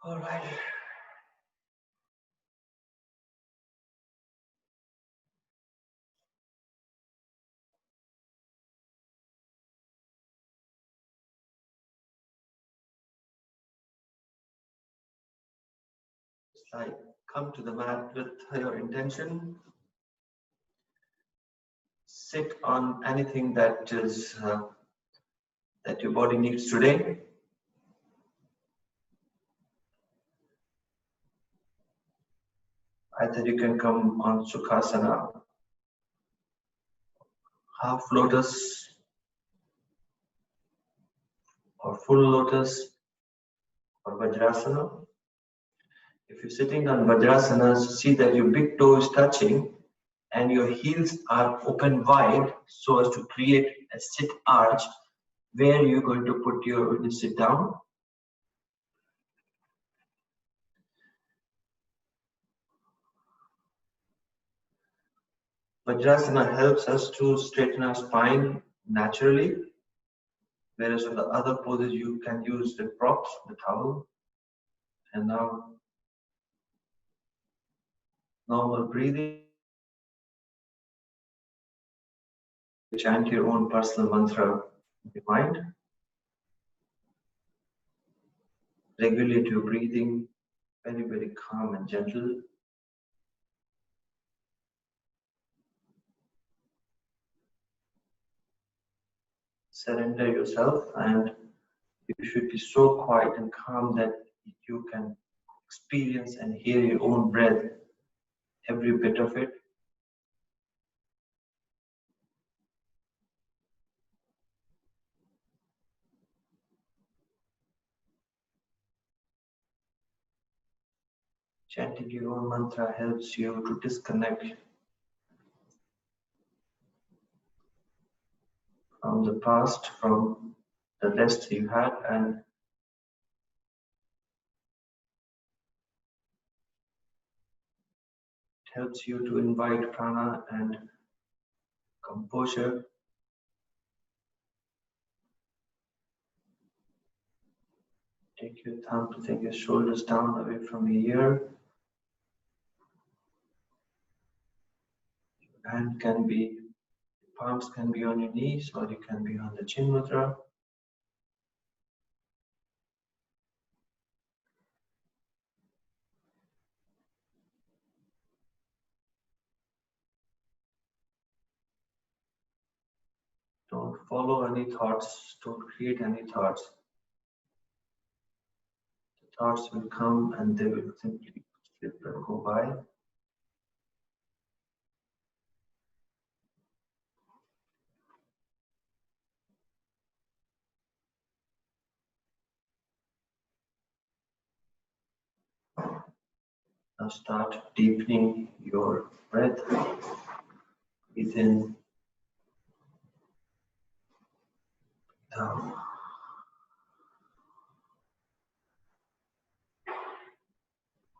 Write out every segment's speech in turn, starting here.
All right. It's like come to the mat with your intention. Sit on anything that is that your body needs today. Either you can come on Sukhasana, half lotus, or full lotus, or Vajrasana. If you're sitting on Vajrasana, see that your big toe is touching and your heels are open wide so as to create a sit arch where you're going to put when you sit down. Vajrasana helps us to straighten our spine naturally, whereas for the other poses you can use the props, the towel. And now, normal breathing. Chant your own personal mantra in your mind. Regulate your breathing, very, very calm and gentle. Surrender yourself, and you should be so quiet and calm that you can experience and hear your own breath, every bit of it. Chanting your own mantra helps you to disconnect from the past, from the rest you had, and it helps you to invite prana and composure. Take your time to take your shoulders down away from your ear. Your hand can be, palms can be on your knees, or you can be on the chin mudra. Don't follow any thoughts, don't create any thoughts. The thoughts will come and they will simply slip and go by. Now start deepening your breath. Breathe in, down.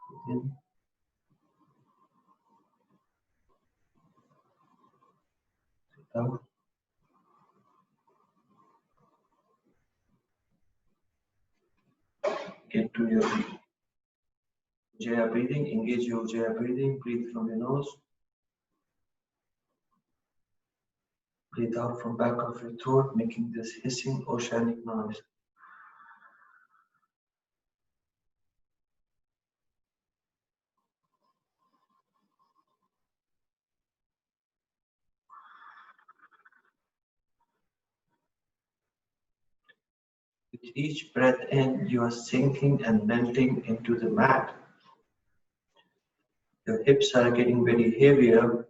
Breathe in. Down. Get to your Ujjayi breathing. Engage your Ujjayi breathing. Breathe from your nose. Breathe out from back of your throat, making this hissing oceanic noise. With each breath in, you are sinking and melting into the mat. Your hips are getting very heavier.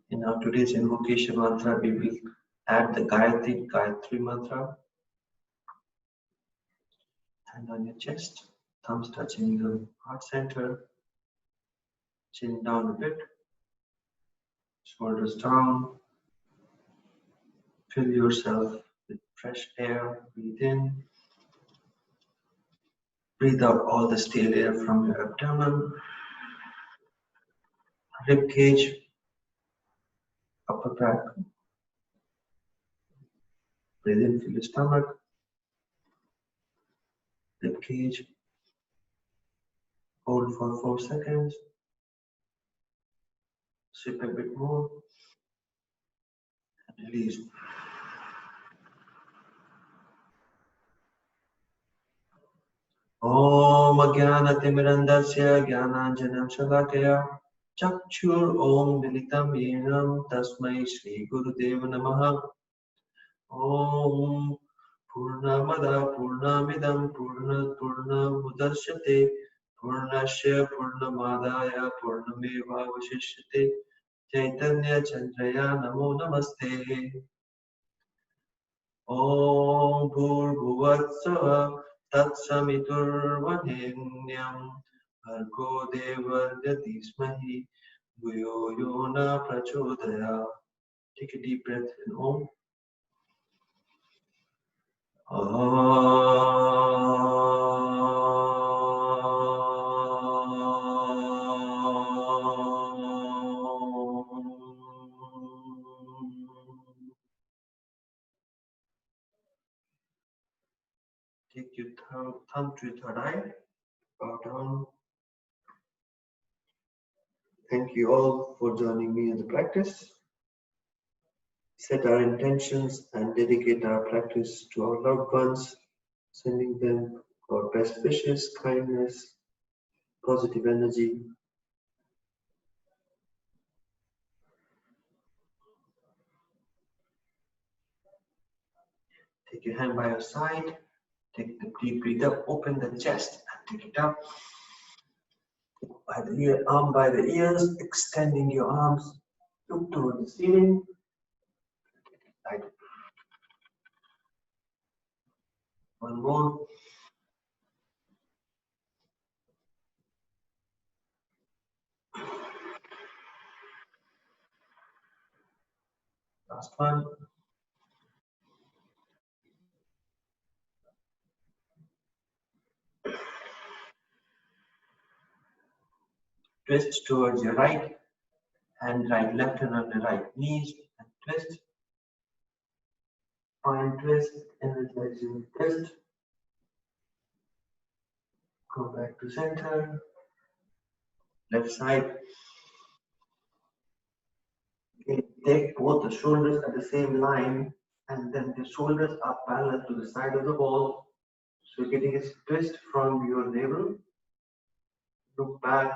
In our today's invocation mantra, we will add the Gayatri mantra. Hand on your chest, thumbs touching the heart center, chin down a bit, shoulders down. Fill yourself with fresh air. Breathe in. Breathe out all the stale air from your abdomen. rib cage, upper back. Breathe in, feel your stomach, rib cage. Hold for 4 seconds. Sip a bit more. And release. Om Jnanatimirandasya Jnananjanam Shalakaya Chakshur Om Militam Yenam Tasmai Shri Gurudeva Namaha. Om Purnamada Purnamidam Purnamudachyate Purnasya Purnamadaya Purnameva Vashishyate Chaitanya Chandraya Namo Namaste. Om Bhurbhuvatsava Tatsamiturvarenyam Bhargo Devasya Dhimhi Dhiyo Yo Na Prachodayat. Take a deep breath in Om. Take your thumb to your third eye, bow down. Thank you all for joining me in the practice. Set our intentions and dedicate our practice to our loved ones, sending them our best wishes, kindness, positive energy. Take your hand by your side. Take the deep breath up, open the chest and take it up. By the ear, arm by the ears, extending your arms, look toward the ceiling. Right. One more. Last one. Twist towards your right hand, left hand on the right knees and twist. Fine twist, energizing twist. Go back to center. Left side. Okay, take both the shoulders at the same line, and then the shoulders are parallel to the side of the wall. So you're getting a twist from your navel. Look back,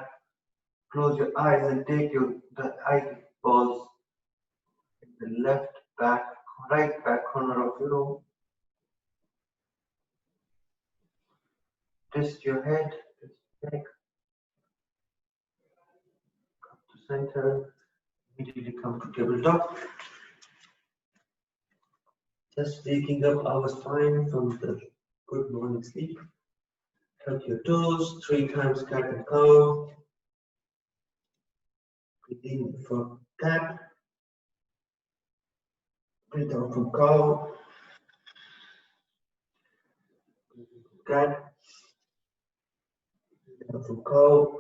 close your eyes, and take the eyeballs in the left back, right back corner of your room. Twist your head, twist your neck. Come to center. Immediately come to tabletop. Just waking up our spine from the good morning sleep. Touch your toes 3 times, cat and cow. Breathe in from cat. Breathe out from cow. Cat. Breathe out from cow.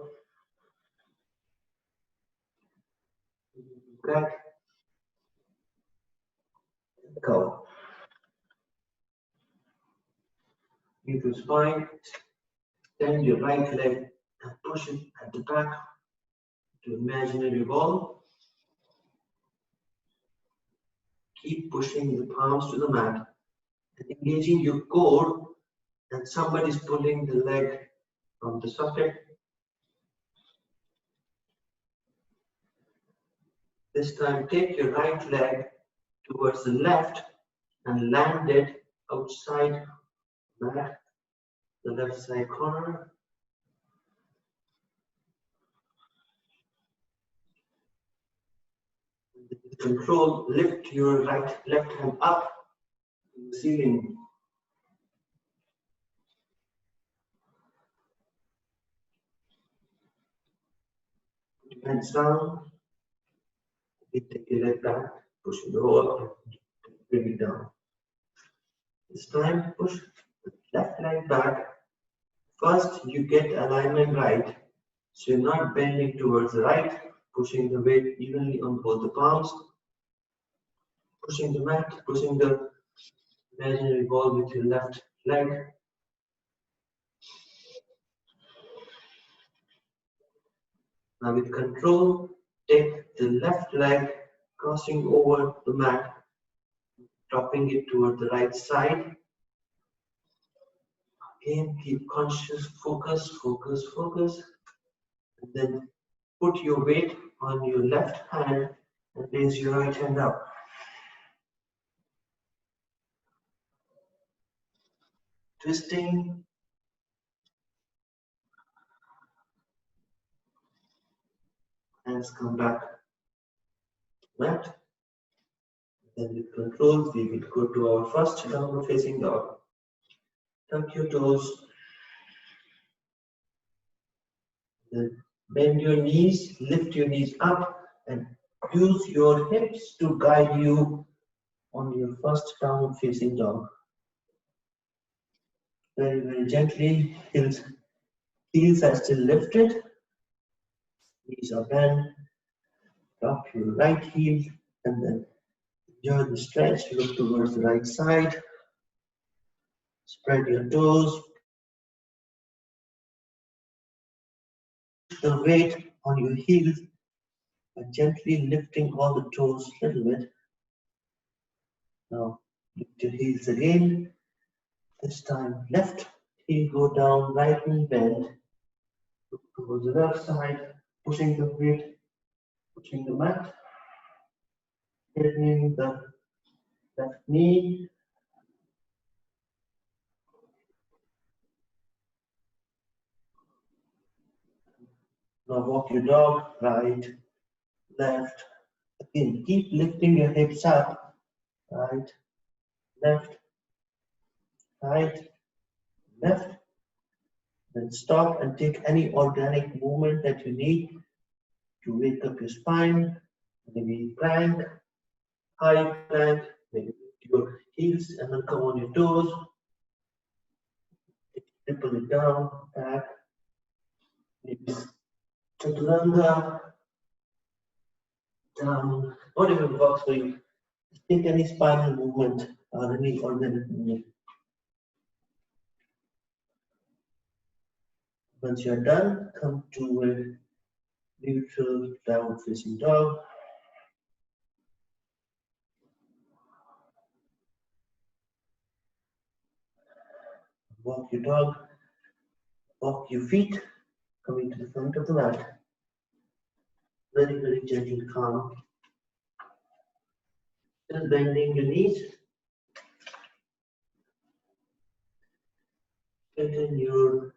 Cat. Cow. Leave your spine. Extend your right leg and push it at the back to imaginary wall. Keep pushing the palms to the mat and engaging your core, and somebody is pulling the leg from the socket. This time take your right leg towards the left and land it outside mat, the left side corner. With control, lift your left hand up to the ceiling. Put your hands down. Take your leg back, push the wall, bring it down. This time, push the left leg back. First, you get alignment right, so you're not bending towards the right. pushing the weight evenly on both the palms, pushing the mat, pushing the imaginary ball with your left leg. Now with control, take the left leg, crossing over the mat, dropping it toward the right side. Again, keep conscious, focus, focus, focus. And then put your weight on your left hand and raise your right hand up. Twisting. Hands come back. Mat. Then with control, we will go to our first downward facing dog. Tuck your toes. Then bend your knees, lift your knees up, and use your hips to guide you on your first downward facing dog. Very, very gently. Heels are still lifted. Knees are bent. Drop your right heel and then enjoy the stretch. Look towards the right side. Spread your toes. The weight on your heels by gently lifting all the toes a little bit. Now lift your heels again. This time left heel go down, right knee bend. Look towards the left side, pushing the weight, pushing the mat. Straightening the left knee. Now walk your dog, right, left. Again, keep lifting your hips up. Right, left, right, left. Then stop and take any organic movement that you need to wake up your spine. Maybe plank, high plank, maybe lift your heels and then come on your toes. Triple it down, back. Maybe chaturanga, down, whatever works for you. Take any spinal movement or any organic movement. Once you're done, come to a neutral downward facing dog. Walk your dog, walk your feet, coming to the front of the mat. Very, very gentle, calm. Just bending your knees. Straighten your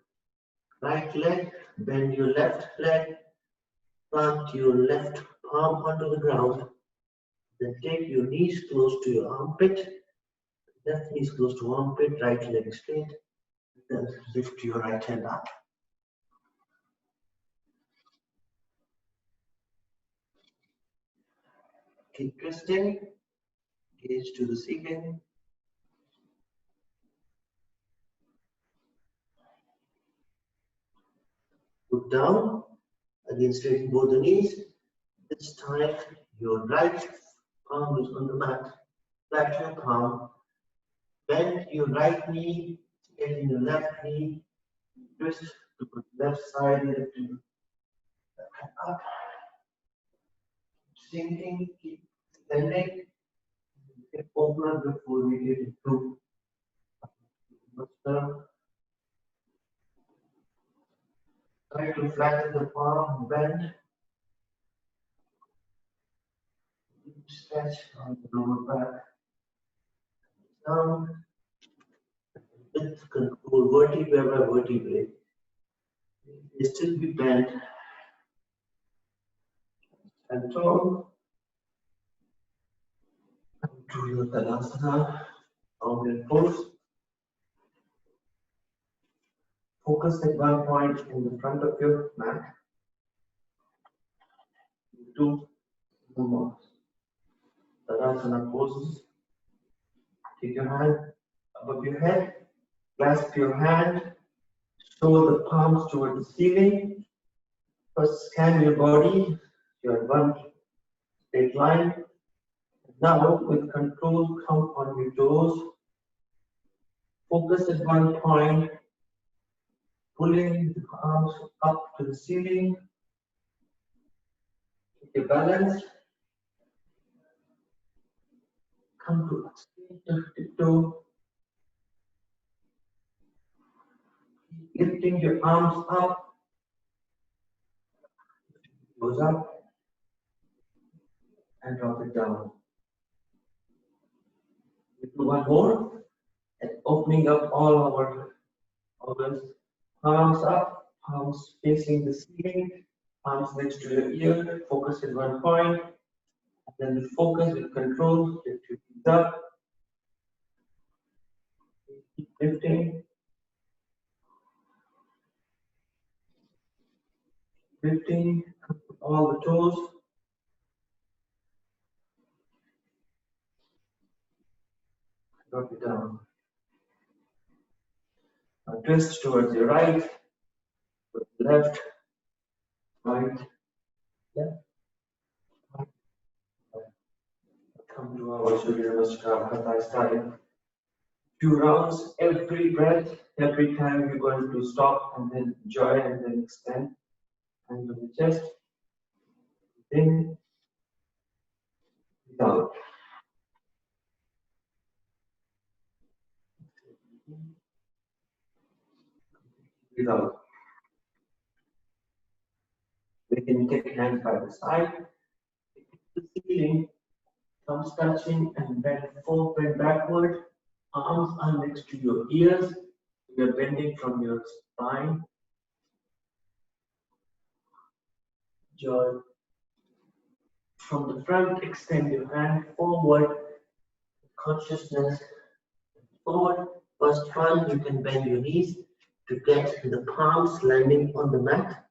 right leg, bend your left leg, plant your left palm onto the ground. Then take your knees close to your armpit. Left knee is close to armpit, right leg straight. Then lift your right hand up. Keep twisting. Gaze to the ceiling. Put down. Again, straighten both the knees. This time, your right palm is on the mat. Flat your palm. Bend your right knee. Straighten your left knee. Twist to the left side. Lift your left hand up. Sinking. Keep bending. Get open before we get into muscle. Try to flatten the palm, bend. Deep stretch on the lower back. Down. With control, vertebrae by vertebrae. They still be bent. And tall. To your Tadasana. Mountain pose. Focus at one point in the front of your mat. Two more. Tadasana poses. Take your hand above your head. Clasp your hand. Show the palms toward the ceiling. First scan your body. Your one straight line. Now with control, count on your toes. Focus at one point, pulling the arms up to the ceiling. Keep your balance. Come to a straight tiptoe. Lifting your arms up. Goes up and drop it down. We do one more. And opening up all our organs. Palms up, palms facing the ceiling, palms next to your ear, focus in one point, and then focus with control, lift your feet up, keep lifting, lifting, all the toes, drop it down. Now twist towards your right, left, right, left, right. Come to our Surya Namaskar Hatha style. 2 rounds, every breath, every time you're going to stop and then enjoy and then extend. Hand on the chest, in, down. Breathe out. We can take hands by the side, the ceiling, thumbs touching and bend forward, bend backward. Arms are next to your ears. You're bending from your spine. Jaw. From the front, extend your hand forward. Consciousness forward. First one, you can bend your knees to get the palms landing on the mat.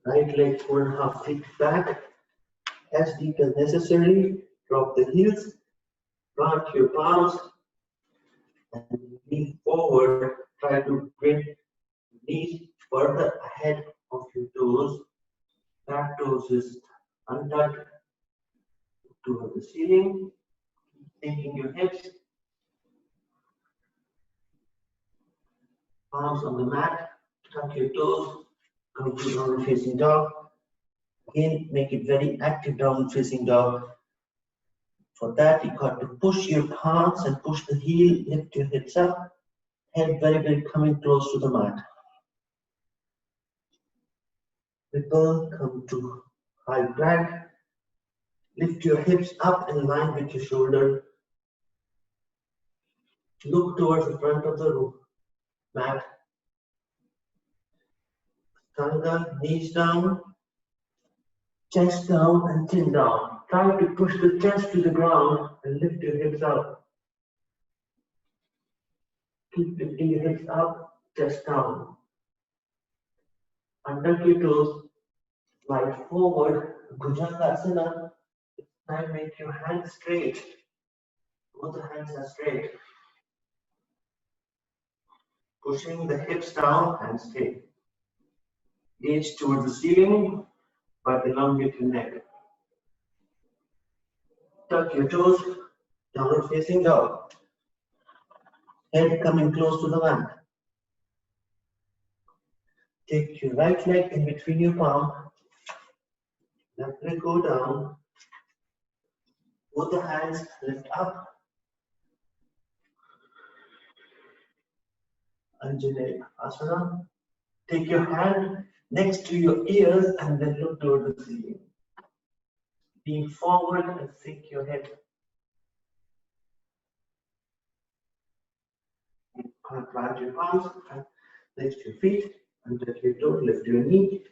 Right leg 4.5 feet back, as deep as necessary. Drop the heels, plant your palms, and lean forward. Try to bring knees further ahead of your toes. Back toes is untucked toward the ceiling. Taking your hips, palms on the mat. Tuck your toes. Come to downward facing dog. Again, make it very active downward facing dog. For that, you got to push your palms and push the heel, lift your hips up, head very coming close to the mat. Ripple, come to high plank. Lift your hips up in line with your shoulder. Look towards the front of the mat. Stanga, knees down, chest down and chin down. Try to push the chest to the ground and lift your hips up. Keep lifting your hips up, chest down. Untuck your toes, slide forward, Bhujangasana. This time make your hands straight. Both the hands are straight. Pushing the hips down and straight. Gaze towards the ceiling, but elongate your neck. Tuck your toes, downward facing dog. Head coming close to the mat. Take your right leg in between your palm. Left leg go down. Both the hands lift up. Anjali Asana. Take your hand next to your ears and then look toward the ceiling. Lean forward and sink your head. Plant your palms next to your feet and touch your toe, lift your knee.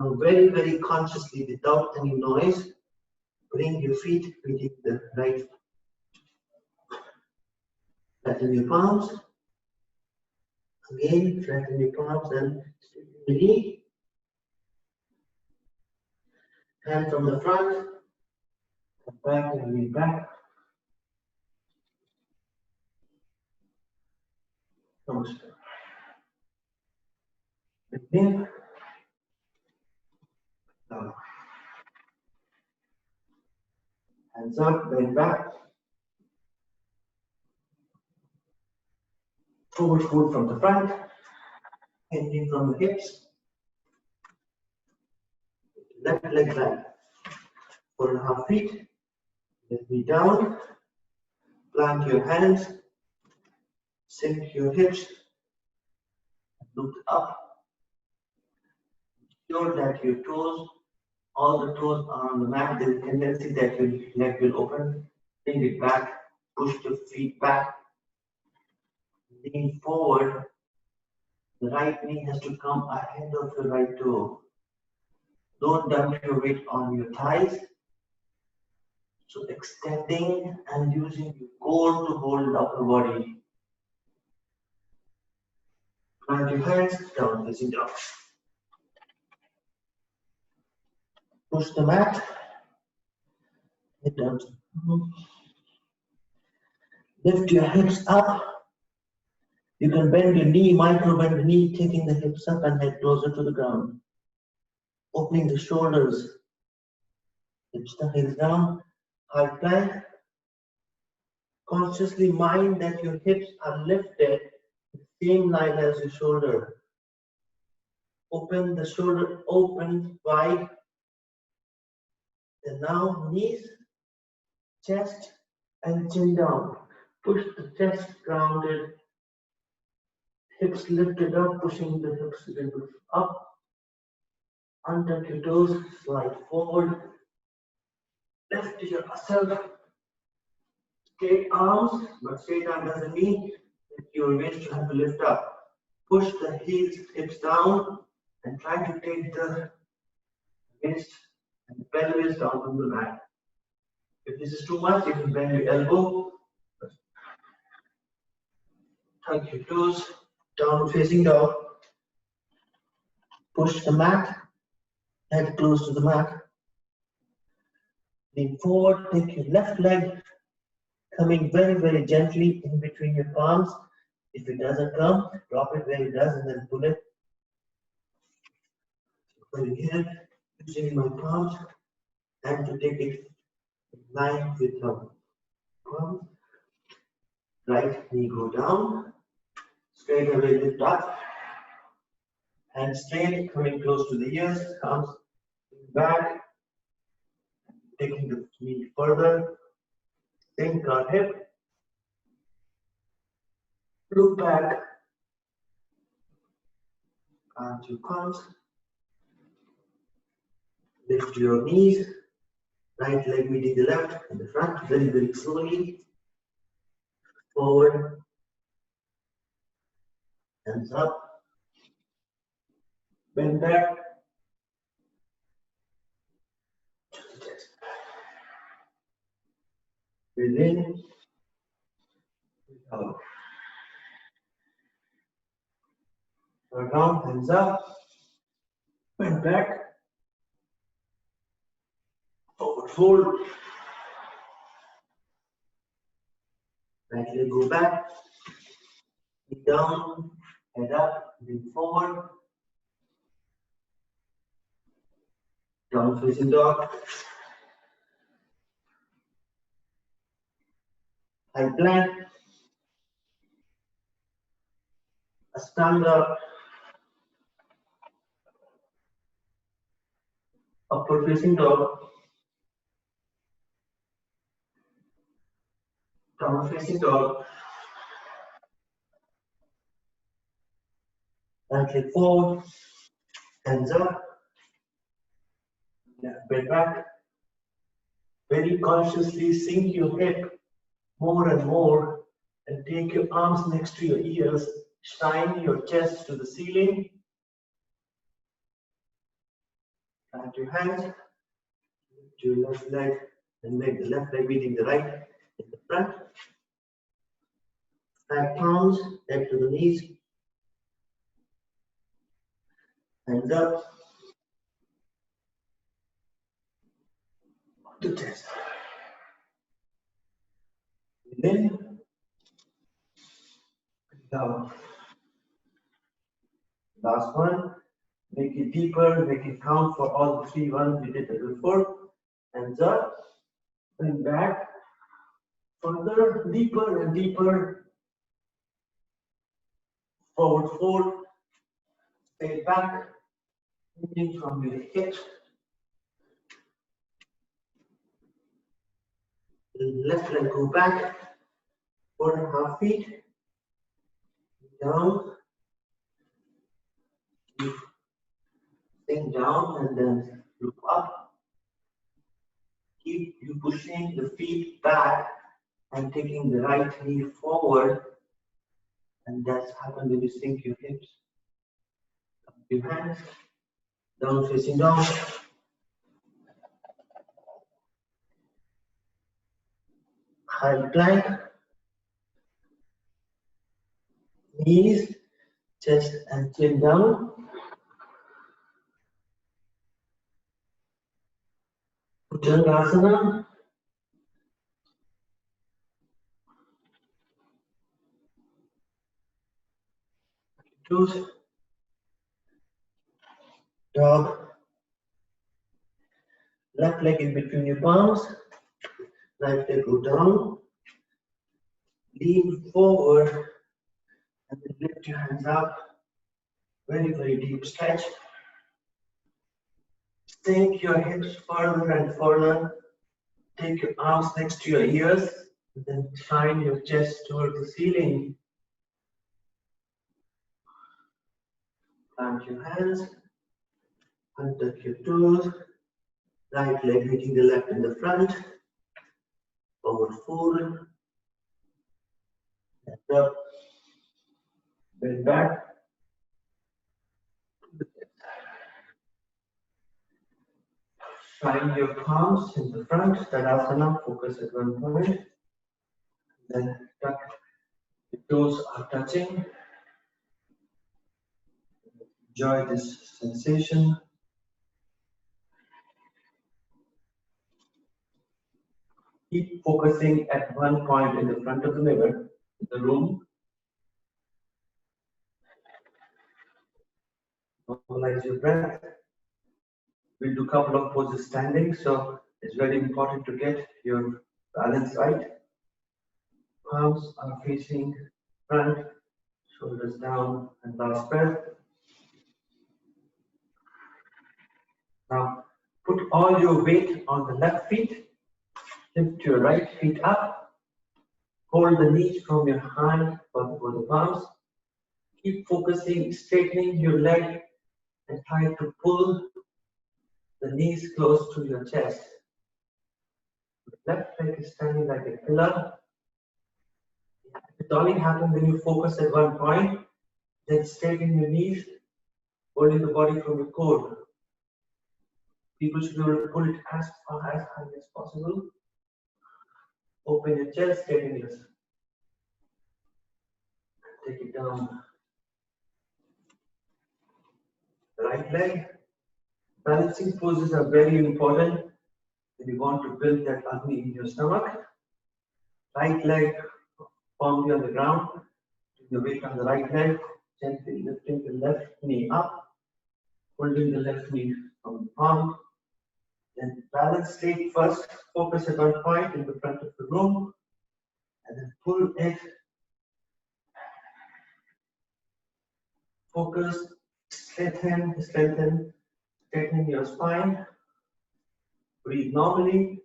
Now very consciously, without any noise, bring your feet beneath the right. Flatten your palms. Again, flatten your palms and straighten your knee. Hand from the front, come back and lean back. Namaskar. Again, Hands up, bend back. Forward fold from the front. Hinging from the hips. Left leg back. 4.5 feet. Lift me down. Plant your hands. Sink your hips. Look up. Ensure that your toes, all the toes are on the mat. There is a tendency that your leg will open. Bring it back. Push the feet back. Lean forward. The right knee has to come ahead of the right toe. Don't dump your weight on your thighs. So extending and using your core to hold the upper body. Plant your hands down, facing down. Push the mat. Head down. Lift your hips up. You can bend your knee, micro bend the knee, taking the hips up and head closer to the ground. Opening the shoulders. Hips the heels down. High plank. Consciously mind that your hips are lifted the same line as your shoulder. Open the shoulder, open wide. And now knees, chest, and chin down. Push the chest grounded. Hips lifted up, pushing the hips a little bit up. Untuck your toes, slide forward. Lift yourself. Straight arms, but straight arm doesn't mean that your waist you have to lift up. Push the heels, hips down, and try to take the waist and the pelvis down from the mat. If this is too much, you can bend your elbow. Tuck your toes, down facing dog. Push the mat, head close to the mat. Lean forward, take your left leg, coming very, very gently in between your palms. If it doesn't come, drop it where it does and then pull it. Going here, using my palms, and to take it in line with the palms. Right knee go down, straight away lift up, and straight, coming close to the ears, arms back, taking the knee further, sink our hip, look back, plant your palms, lift your knees, right leg meeting the left in the front, very, very slowly, forward, hands up, bend back, to the chest. Breathe in, breathe out. Turn down, hands up, bend back, forward fold, right leg go back, knee down, head up, lean forward, down facing dog, high plank, Ashtanga, upward facing dog, downward facing dog, right leg forward, hands up, left bend back. Very consciously sink your hip more and more and take your arms next to your ears, shine your chest to the ceiling. Plant your hands, lift your left leg and make the left leg meeting the right in the front. Back palms, head to the knees. Hands up. To chest. In. Down. Last one. Make it deeper, make it count for all the 3 ones we did before. Hands up. and back, further, deeper and deeper, forward fold, stay back, moving from your hips, left leg go back, 4.5 feet, down, sink down and then look up. Keep you pushing the feet back and taking the right knee forward, and that's happens when you sink your hips. Your hands down, facing down. High plank. Knees, chest and chin down. Bhujangasana. Toes. Dog. Left leg in between your palms. Right leg go down. Lean forward and then lift your hands up. Very, very deep stretch. Sink your hips further and further. Take your arms next to your ears and then shine your chest towards the ceiling. Plant your hands, untuck your toes. Right leg hitting the left in the front. Forward fold. Left up. Bend back. Shine your palms in the front. Tadasana. Focus at one point. Then tuck. The toes are touching. Enjoy this sensation. Keep focusing at one point in the front of the mirror, in the room. Normalize your breath. We'll do a couple of poses standing, so it's very important to get your balance right. Palms are facing front, shoulders down, and last breath. Now, put all your weight on the left feet. Lift your right feet up. Hold the knees from your hand for the palms. Keep focusing, straightening your leg and try to pull the knees close to your chest. The left leg is standing like a pillar. It only happens when you focus at one point, then straighten your knees, holding the body from your core. People should be able to pull it as far as high as possible. Open your chest, straighten yourself. Take it down. Right leg. Balancing poses are very important when you want to build that agni in your stomach. Right leg firmly on the ground. Take the weight on the right leg. Gently lifting the left knee up. Holding the left knee from the palm. Then balance straight first. Focus at one point in the front of the room. And then pull it. Focus. Straighten, straightening your spine. Breathe normally.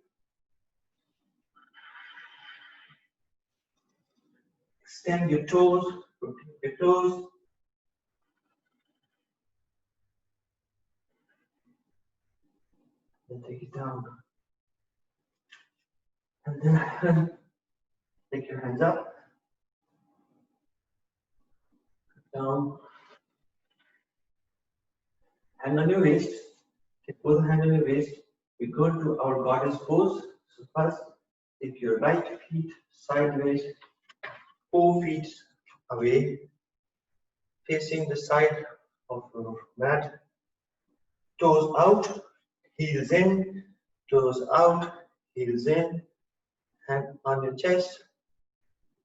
Extend your toes, rotate your toes. Then take it down. And then take your hands up. Down. Hand on your waist. Take both hands on your waist. We go to our goddess pose. So first, take your right feet sideways, 4 feet away, facing the side of your mat. Toes out, heels in, toes out, heels in. Hand on your chest.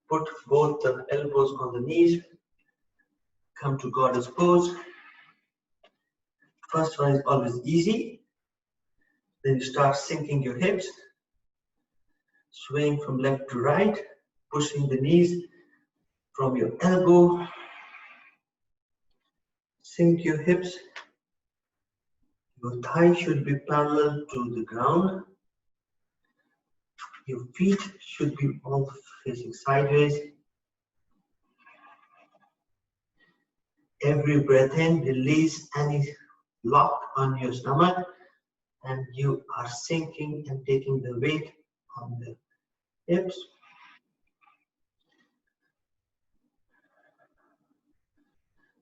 Put both the elbows on the knees. Come to goddess pose. First one is always easy. Then you start sinking your hips. swaying from left to right, pushing the knees from your elbow. Sink your hips. Your thighs should be parallel to the ground. Your feet should be all facing sideways. Every breath in, release any lock on your stomach, and you are sinking and taking the weight on the hips.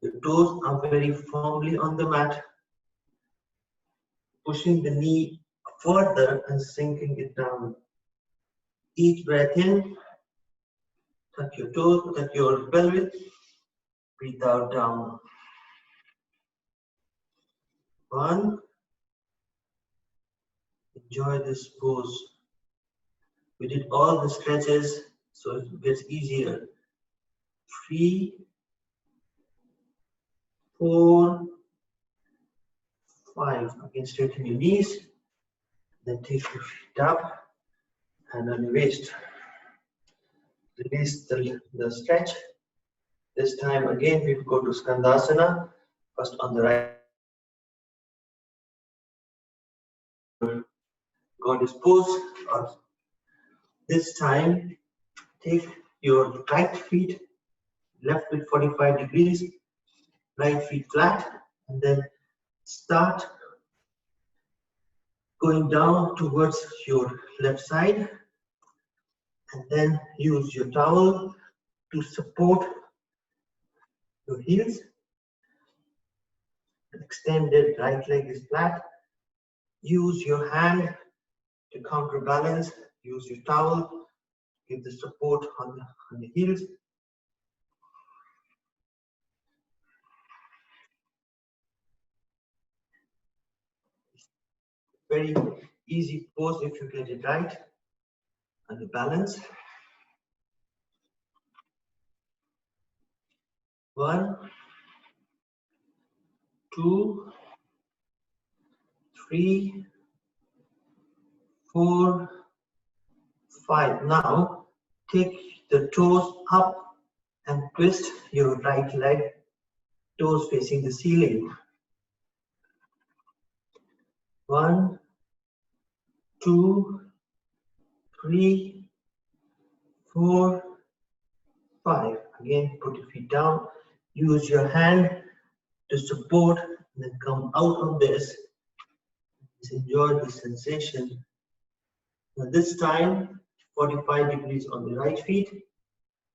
The toes are very firmly on the mat, pushing the knee further and sinking it down. Each breath in, tuck your toes, tuck your pelvis, breathe out down. 1. Enjoy this pose. We did all the stretches, so it gets easier. 3, 4, 5. Again, straighten your knees. Then take your feet up and on your waist. Release the stretch. This time again, we go to Skandasana. First on the right. Goddess pose. This time, take your right feet, left with 45 degrees, right feet flat, and then start going down towards your left side, and then use your towel to support your heels. Extended right leg is flat. Use your hand to counterbalance. Use your towel. Give the support on the heels. Very easy pose if you get it right. And the balance. 1, 2, 3, 4, 5. Now take the toes up and twist your right leg, toes facing the ceiling. 1, 2, 3, 4, 5. Again, put your feet down. Use your hand to support, and then come out of this. Just enjoy the sensation. Now this time, 45 degrees on the right feet,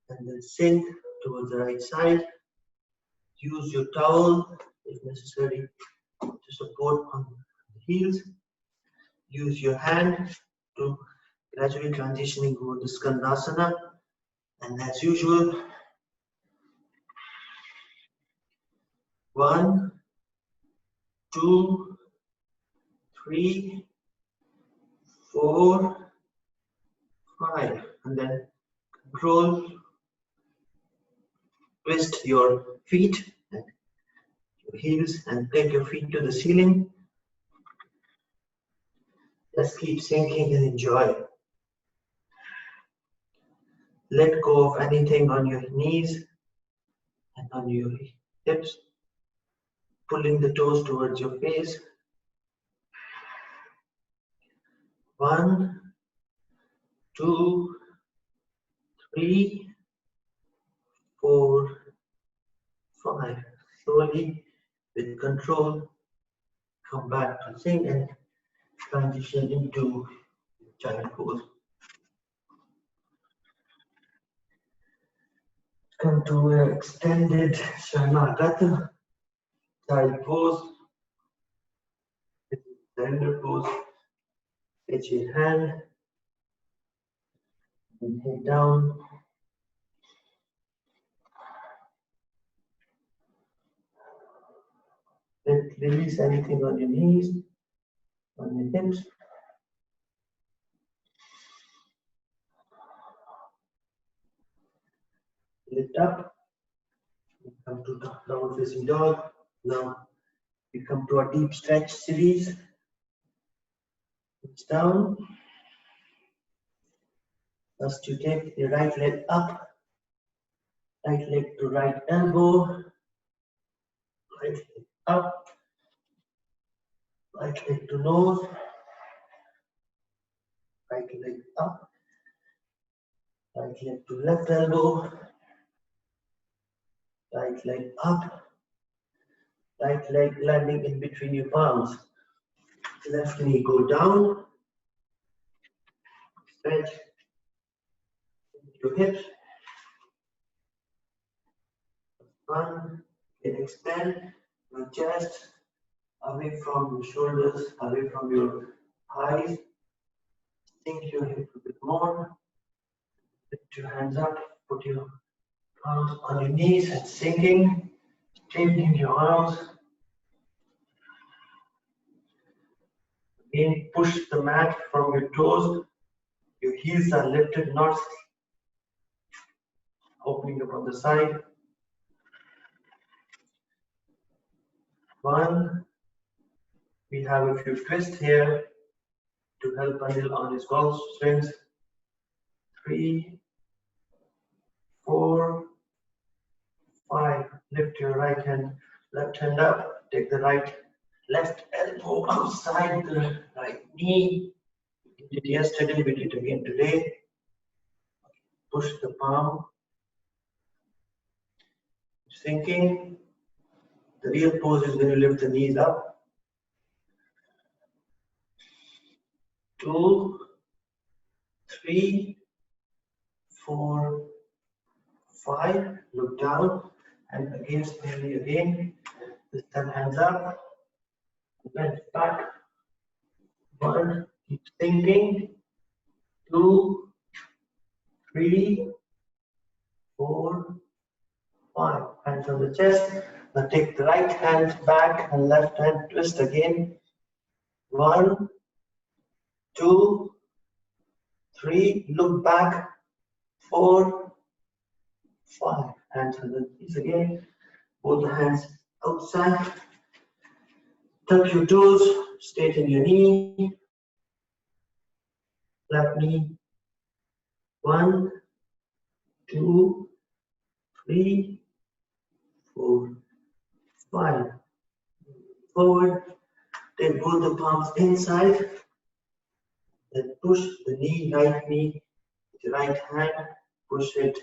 and then sink towards the right side. Use your towel if necessary to support on the heels. Use your hand to gradually transitioning over to Skandasana. And as usual, 1, 2, 3, 4, 5. And then control, twist your feet and your heels and take your feet to the ceiling. Just keep sinking and enjoy. Let go of anything on your knees and on your hips, pulling the toes towards your face. 1, 2, 3, 4, 5. Slowly, with control, come back to sink and transition into child pose. Come to an extended Sharnagata, child pose, surrender pose. Get your hand and head down. Release anything on your knees, on your hips. Lift up. Come to downward facing dog. Now we come to our deep stretch series. It's down. First you take the right leg up, right leg to right elbow, right leg up, right leg to nose, right leg up, right leg to left elbow, right leg up, right leg landing in between your palms. Left knee go down, stretch your hips. One, extend your chest away from your shoulders, away from your thighs. Sink your hip a bit more. Lift your hands up, put your arms on your knees and sinking, straightening your arms. Again, push the mat from your toes. Your heels are lifted, not opening up on the side. One, we have a few twists here to help Anil on his golf swings. 3, 4, 5. Lift your right hand, left hand up. Take the left elbow outside the right knee. We did yesterday, we did again today. Push the palm. Sinking. The real pose is when you lift the knees up. 2, 3, 4, 5. Look down and again slowly again. This time hands up. Bend back. 1. Keep sinking. 2, 3, 4, 5. Hands on the chest. Now take the right hand back and left hand twist again. 1, 2, 3. Look back. 4, 5. Hands on the knees again. Both the hands outside. Tuck your toes. Straighten your knee. Flat knee. 1, 2, 3, 4, 5. Forward. Take both the palms inside. Then push the knee, right knee, with the right hand. Push it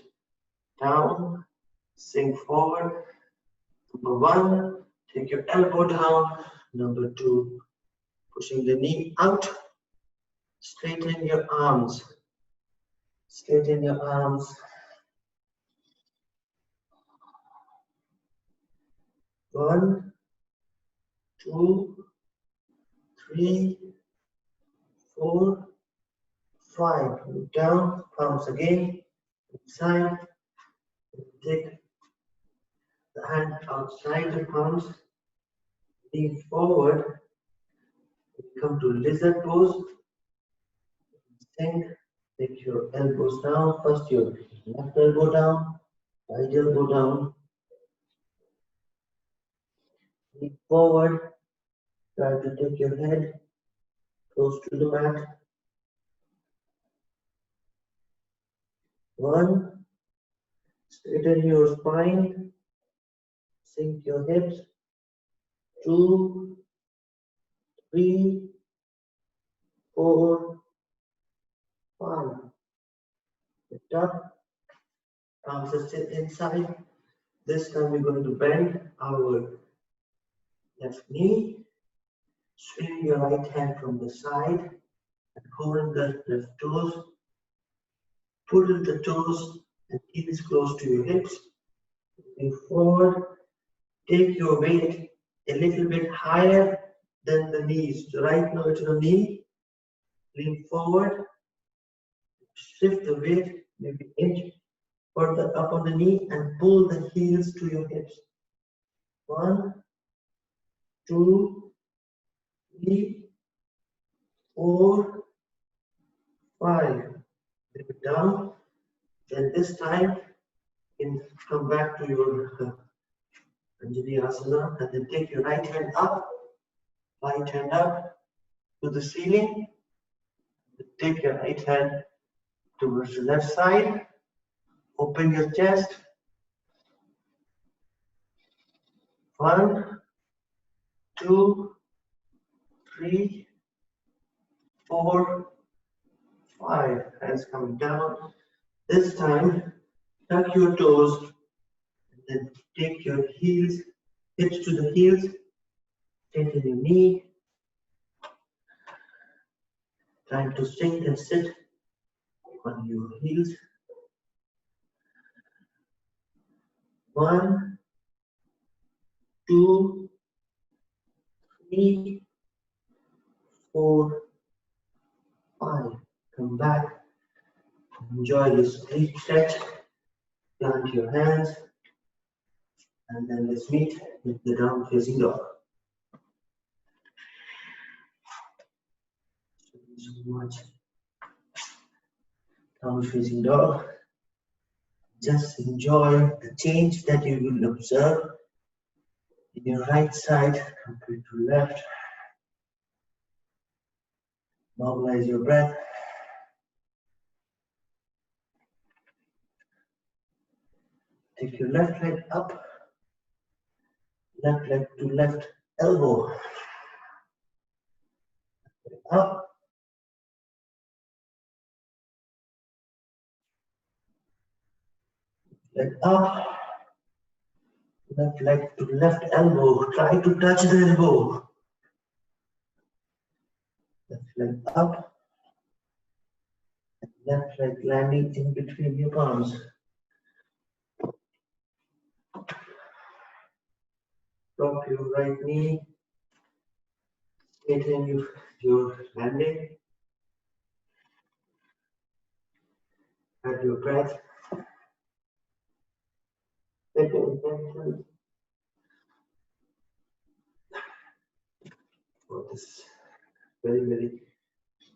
down. Sink forward. Number 1, take your elbow down. Number 2, pushing the knee out. Straighten your arms. Straighten your arms. 1, 2, 3, 4, 5. Look down, palms again, inside. Take the hand outside the palms. Lean forward. Come to lizard pose. Sink. Take your elbows down. First your left elbow down, right elbow down. Lean forward. Try to take your head close to the mat. 1. Straighten your spine. Sink your hips. 2, 3, 4, 5. Lift up. Arms are still inside. This time we're going to bend our left knee. Swing your right hand from the side and hold the left toes. Pull the toes and heels close to your hips. Moving forward. Take your weight a little bit higher than the knees. So right now it's the knee. Lean forward. Shift the weight maybe inch further up on the knee and pull the heels to your hips. 1, 2, 3, 4, 5. Bring it down. Then this time, you can come back to your Anjali Asana and then take your right hand up to the ceiling. Take your right hand, towards the left side. Open your chest. 1, 2, 3, 4, 5. Hands coming down. This time, tuck your toes and then take your heels, hips to the heels, straighten your knee. Time to sink and sit on your heels. 1, 2, 3, 4, 5. Come back. Enjoy this deep stretch. Plant your hands. And then let's meet with the down facing dog. So much. Down facing dog. Just enjoy the change that you will observe in your right side compared to left. Normalize your breath. Take your left leg up, left leg to left elbow. Up. Leg up. Left leg to left elbow. Try to touch the elbow. Left leg up. Left leg landing in between your palms. Drop your right knee. Straighten your landing. Have your breath. Take your intention for this very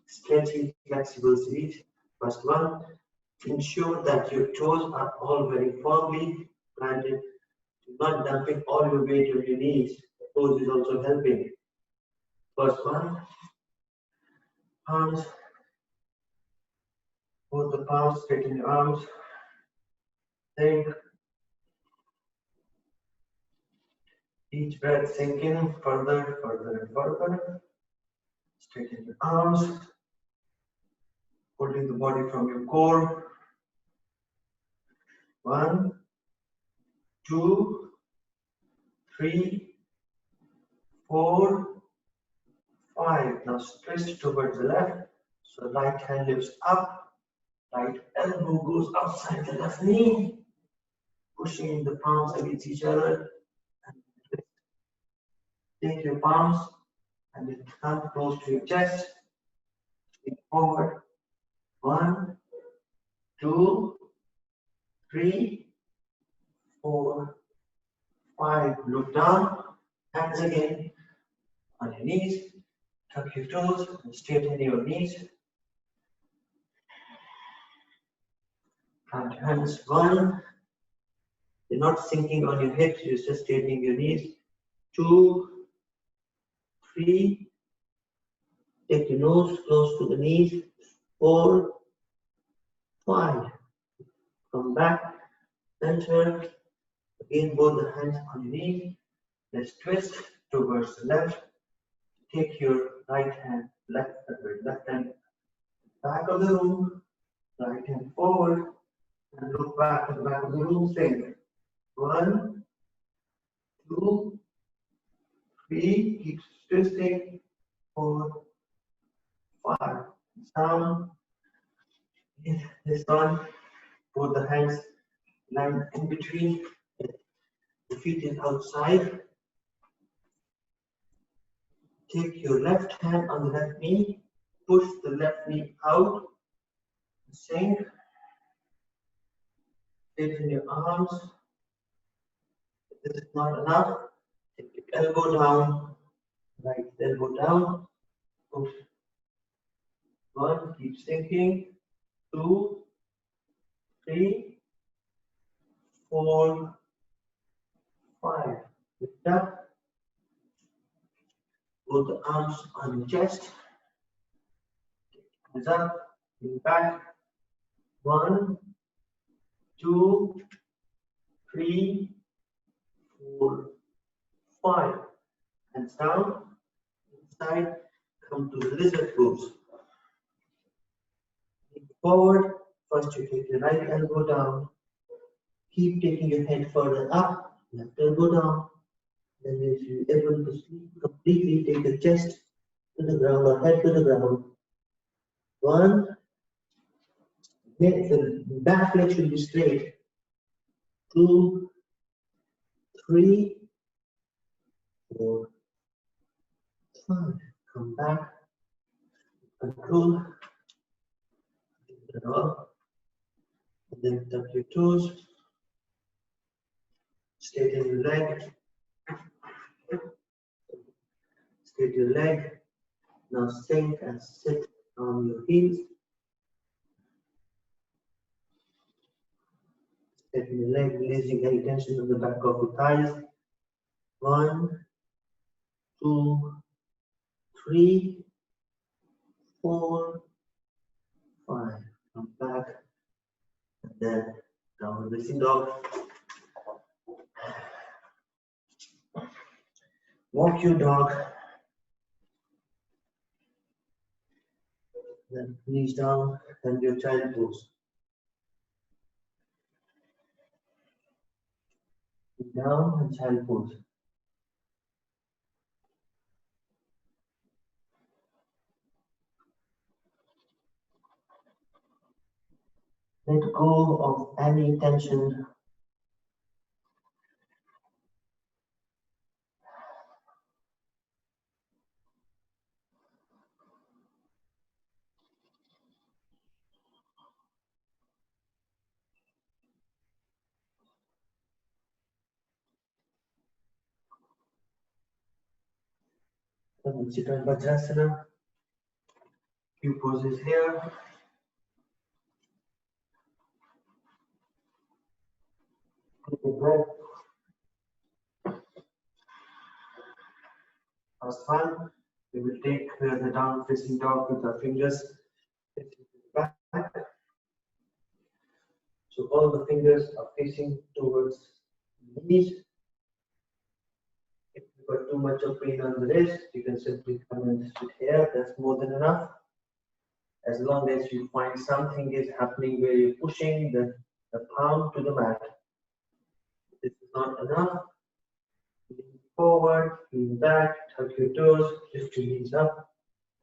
stretchy, flexible seat. First one, ensure that your toes are all very firmly planted, not dumping all your weight on your knees. The pose is also helping. First one, arms, both the palms, straighten your arms. Think. Each breath sink in further and further. Straighten your arms, holding the body from your core. 1, 2, 3, 4, 5. Now twist towards the left. So right hand lifts up, right elbow goes outside the left knee, pushing the palms against each other. Take your palms and then come close to your chest. Lean forward. 1, 2, 3, 4, 5. Look down. Hands again on your knees. Tuck your toes and straighten your knees. Plant your hands. 1. You're not sinking on your hips. You're just straightening your knees. 2, 3. Take your nose close to the knees. 4, 5. Come back. Center. Again, both the hands on your knees. Let's twist towards the left. Take your right hand, left hand back of the room. Right hand forward. And look back at the back of the room. Think. 1, 2, 3. Keep twisting. 4, 5. Down. This one. Put the hands land in between. The feet is outside. Take your left hand on the left knee. Push the left knee out. Sink. Straighten your arms. If this is not enough, take your elbow down. Right elbow down. Push. 1. Keep sinking. 2, 3, 4, 5. Lift up. Put the arms on your chest. Hands up. Lean back. 1, 2, 3, 4, 5. Hands down, inside, come to the lizard pose. Forward, first you take your right elbow down, keep taking your head further up, left elbow down, then if you're able to sleep completely, take the chest to the ground or head to the ground. 1, the back leg should be straight. 2, 3, 4, 5. Come back, control, and then tuck your toes, straighten your leg, straighten your leg. Now sink and sit on your heels. Straighten your leg, releasing any tension on the back of your thighs. 1, 2, 3, 4, 5. Come back, and then downward facing dog. Walk your dog. Then knees down, and your child pose. Down and child pose. Let go of any tension. And we'll sit on Vajrasana. Few poses here. Take a breath. First one, we will take the down facing dog with our fingers back. So all the fingers are facing towards the knees. If you've got too much of pain on the wrist, you can simply come and sit here. That's more than enough. As long as you find something is happening where you're pushing the palm to the mat. This is not enough. Lean forward, lean back, tuck your toes, lift your knees up,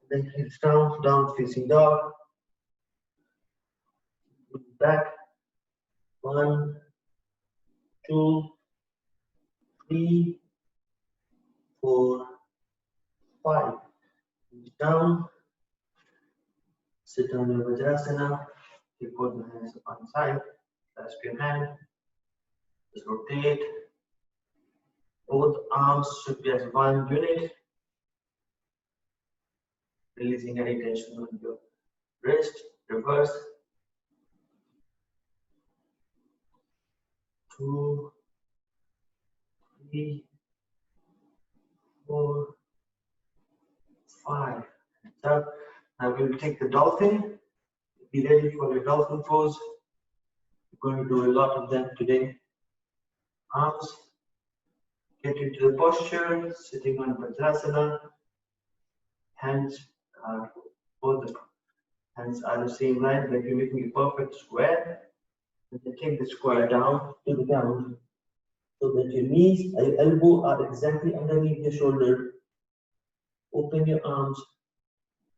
then heels down, down facing dog. Lean back. 1, 2, 3, 4, 5. Knees down. Sit on your Vajrasana. You put the hands on side. Clasp your hand. Just rotate. Both arms should be as one unit. Releasing any tension on your wrist. Reverse. 2, 3, 4, 5. Hands up. Now we will take the dolphin. Be ready for your dolphin pose. We're going to do a lot of them today. Arms. Get into the posture, sitting on Vajrasana. Hands are both the hands are the same line, like you're making a perfect square. And then take the square down to the ground so that your knees and your elbow are exactly underneath your shoulder. Open your arms,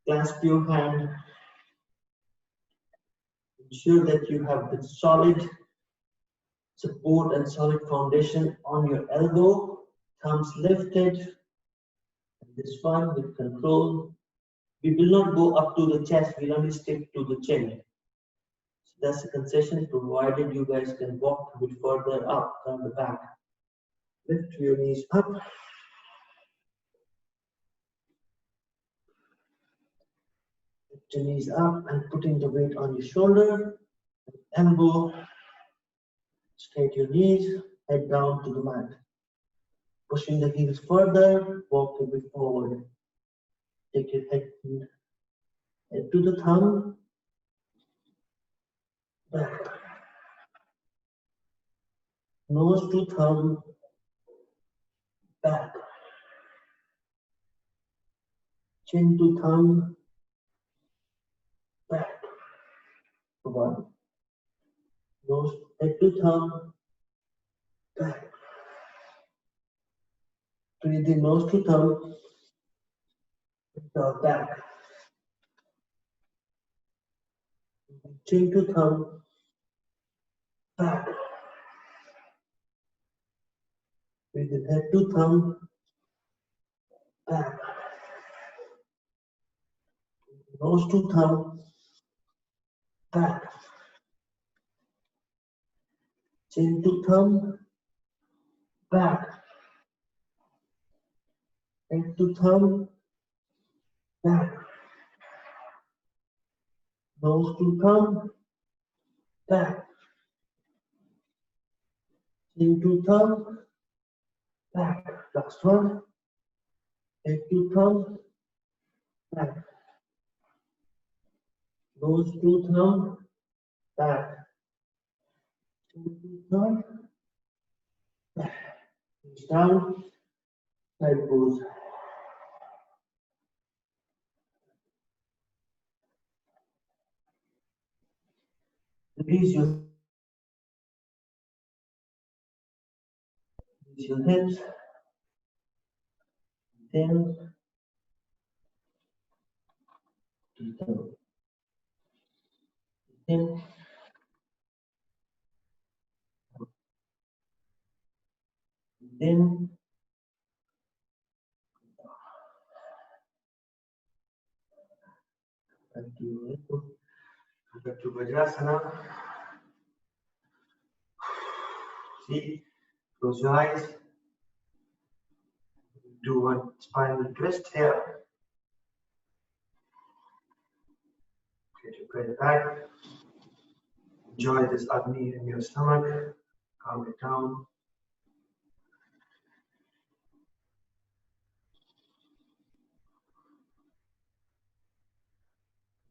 clasp your hand. Ensure that you have the solid support and solid foundation on your elbow, thumbs lifted. And this one with control. We will not go up to the chest, we'll only stick to the chin. So that's a concession, provided you guys can walk a bit further up from the back. Lift your knees up. Lift your knees up and putting the weight on your shoulder, elbow. Straight your knees, head down to the mat. Pushing the heels further, walk a bit forward. Take your head to the thumb. back. Nose to thumb, back. Chin to thumb, back. One. Nose, head to thumb, back. Breathe in, nose to thumb, back. Chin to thumb, back. Breathe in, head to thumb, back. Nose to thumb, back. Chin to thumb, back. Head to thumb, back. Nose to thumb, back. Chin to thumb, back. Last one. Head to thumb, back. Nose to thumb, back. Chin to thumb, back. Face down, side pose. Release your hips. Then to thumb. Then back to Vajrasana. See, close your eyes. Do one spinal twist here. Get your breath back. Enjoy this Agni in your stomach. Calm it down.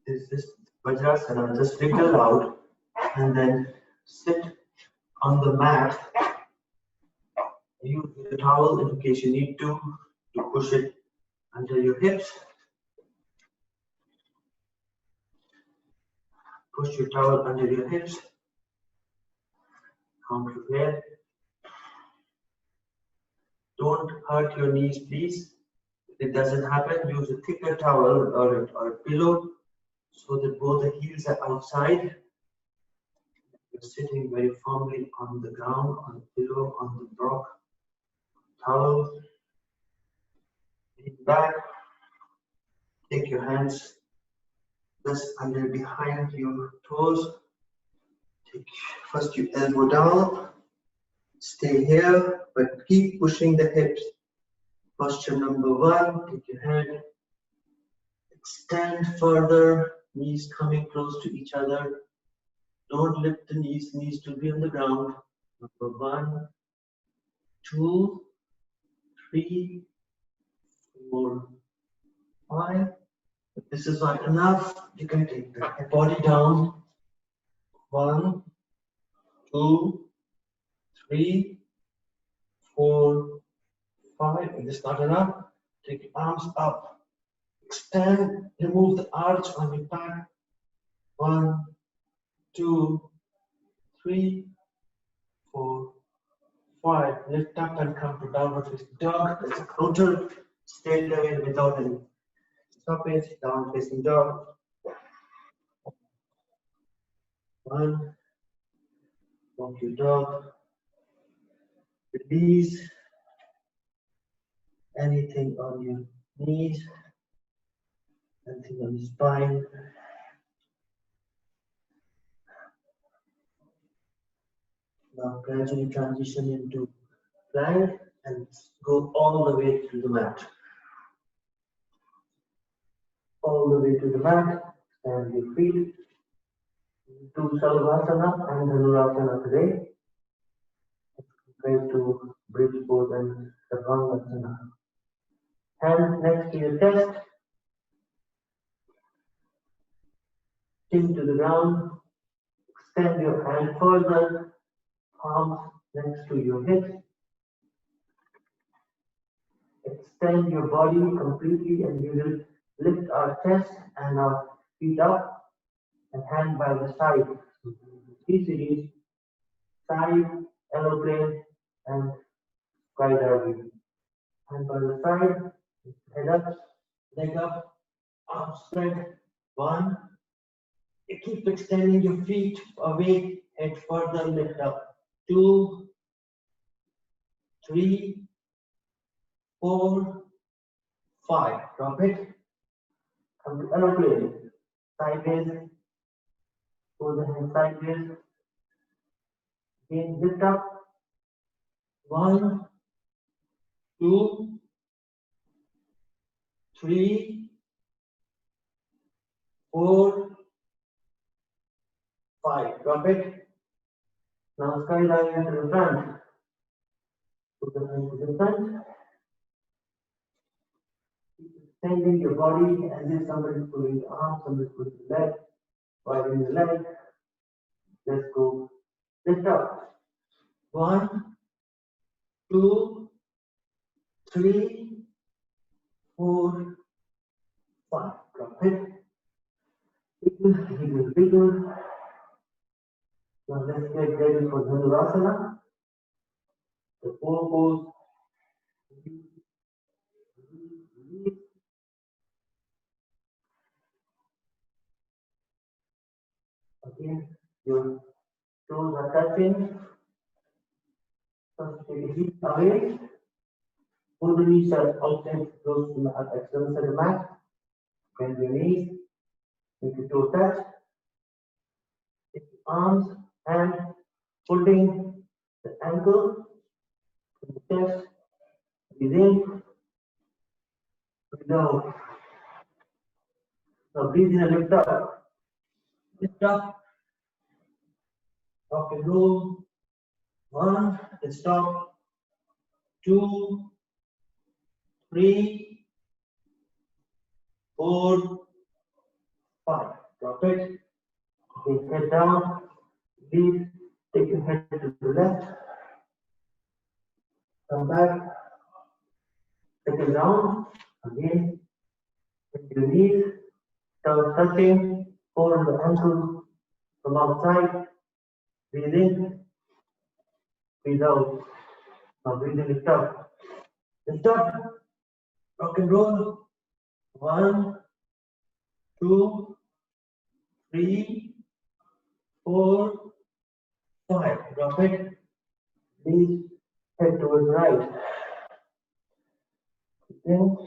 This Vajrasana, just wiggle out and then sit on the mat. Use the towel in case you need to push it under your hips. Push your towel under your hips. Count to here. Don't hurt your knees, please. If it doesn't happen, use a thicker towel or a pillow so that both the heels are outside. You're sitting very firmly on the ground, on the pillow, on the block, towel. Lean back. Take your hands just under behind your toes. Take first your elbow down. Stay here, but keep pushing the hips. Posture number one. Take your head. Extend further. Knees coming close to each other. Don't lift the knees. Knees to be on the ground. Number 1, 2, 3, 4, 5. If this is not enough, you can take the body down. 1, 2, 3, 4, 5. If this is not enough, take your arms up. Extend, remove the arch on your back. 1, 2, 3, 4, 5. Lift up and come to downward facing dog. That's a counter. Straight away without any stoppage. Down facing dog. 1. Walk your dog. Release anything on your knees. Anything on your spine. Now gradually transition into plank and go all the way to the mat. All the way to the mat. Stand your feet. Do Sarvasana and Dhanurasana today. Compared to bridge pose and Sarvangasana. Hands next to your chest. Chin to the ground. Extend your hand further, palms next to your hips. Extend your body completely and we will lift our chest and our feet up and hand by the side. Three series, side, aeroplane and skydiving. Hand by the side, head up, leg up, arm spread. One. Keep extending your feet away, head further, lift up. 2, 3, 4, 5. Drop it. Come to aeroplane. Sideways. Pull the hand sideways. Again, lift up. 1, 2, 3, 4, 5. Drop it. Now skydiving to the front. Put the hand to the front. Extending your body as if somebody is pulling the arm, somebody is pulling the leg, widening the leg. Let's go. Lift up. 1, 2, 3, 4, 5. Drop it. Wiggle, wiggle. Now let's get ready for Dhanurasana. The four pose. Again, your toes are touching. First, take a hip away. Pull the knees outside, close to the external side of the mat. Bend your knees. Make your toe touch. Take your arms and holding the ankle, the chest. Breathe in. Breathe out. Now breathe in and lift up. Lift up. Rock and roll. 1, and stop. 2, 3, 4, 5. Drop it. Okay, head down. Breathe. Take your head to the left. Come back. Take it down. Again. Take your knees. Toes touching. Hold the ankle from outside. Breathe in. Breathe out. Now breathe in, lift up. Lift up. Rock and roll. 1, 2, 3, 4, 5. Drop it. Please head towards right. In.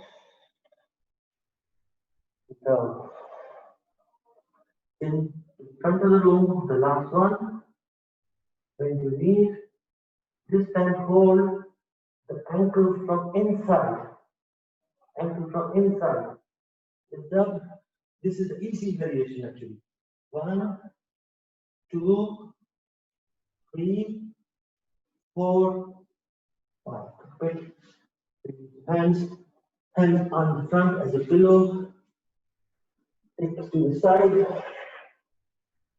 Down. In front of the room, the last one. Bend your knees. This time hold the ankle from inside. Ankle from inside. Lift up. This is an easy variation actually. 1, 2, 3, 4, 5. Perfect. Hands on the front as a pillow. Take it to the side.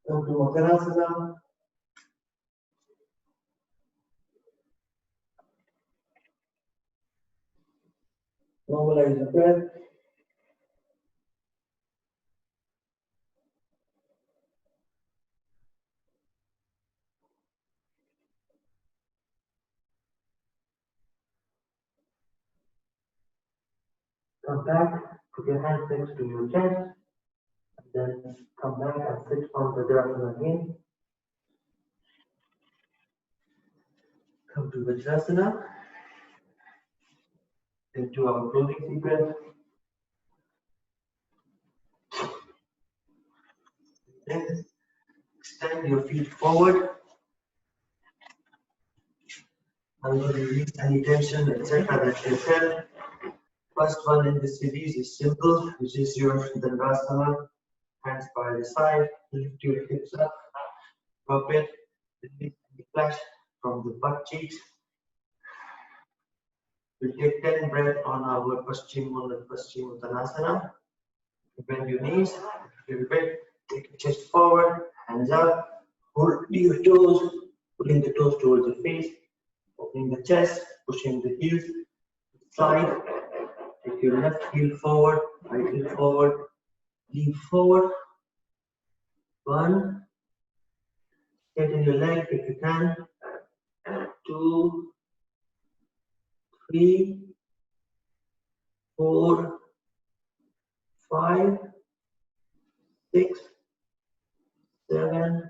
Come to Makarasana. Normalize the breath. Come back, put your hands next to your chest, and then come back and sit on the Vajrasana again. Come to Vajrasana. Into our closing sequence. Then extend your feet forward. I'm going to release any tension, etc. that you felt. First one in this series is simple, which is your Dhanurasana. Hands by the side, lift your hips up, drop it, release the flesh from the butt cheeks. We'll take 10 breaths on our Paschimottanasana. Bend your knees, a little bit, take your chest forward, hands up, Hold your toes, pulling the toes towards the face, opening the chest, pushing the heels, slide. Take your left heel forward, right heel forward, lean forward. 1, straighten your leg if you can. 2, 3, 4, 5, 6, 7,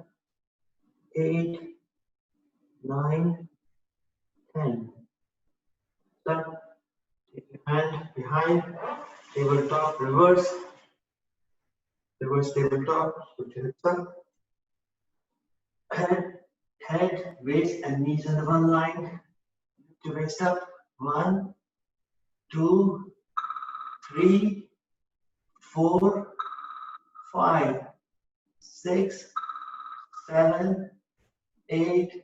8, 9, 10. Stop. Take your hand behind, tabletop, reverse tabletop, put your hips up. Head, waist, and knees in one line. Lift your waist up. 1, 2, 3, 4, 5, 6, 7, 8,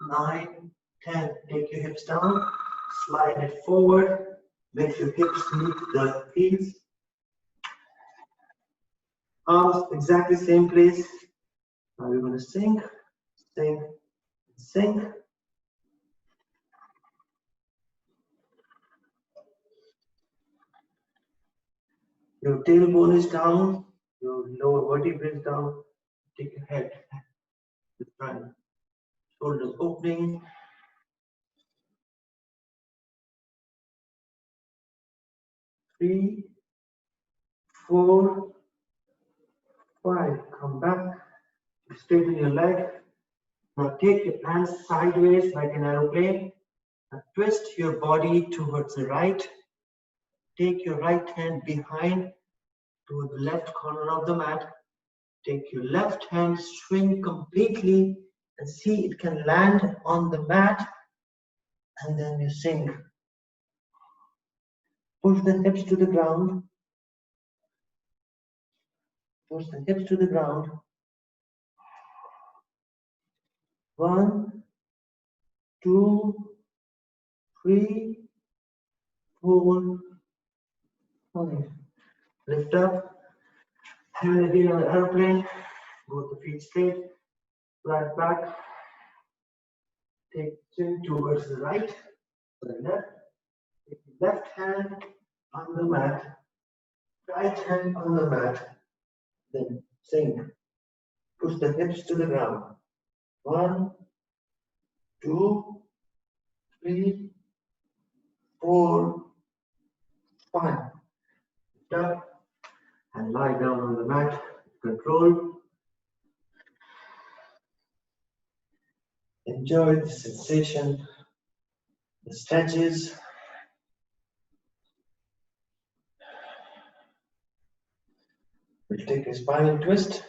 9, 10. Take your hips down, slide it forward, make your hips meet the heels. Arms exactly same place. Now we're going to sink, sink, sink. Your tailbone is down, your lower vertebrae is down. Take your head to the front. Shoulders opening. 3, 4, 5. Come back. Straighten your leg. Now take your hands sideways like an aeroplane. Now twist your body towards the right. Take your right hand behind to the left corner of the mat. Take your left hand, swing completely, and see it can land on the mat, and then you sink. Push the hips to the ground. Push the hips to the ground. 1, 2, 3, 4, 5. Lift up. Hand again on the airplane. Both the feet straight. Flat back. Take chin towards the right, the left. Take the left hand on the mat. Right hand on the mat. Then sink. Push the hips to the ground. 1, 2, 3, 4, 5. Lift up and lie down on the mat. Control. Enjoy the sensation, the stretches. We'll take a spinal twist.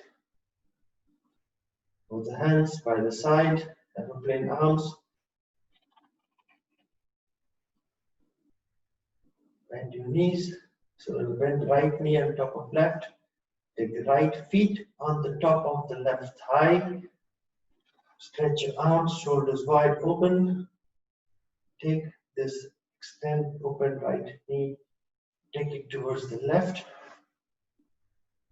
Hold the hands by the side, aeroplane arms. Bend your knees. So bend right knee on top of left. Take the right feet on the top of the left thigh. Stretch your arms, shoulders wide open. Take this extend open right knee. Take it towards the left.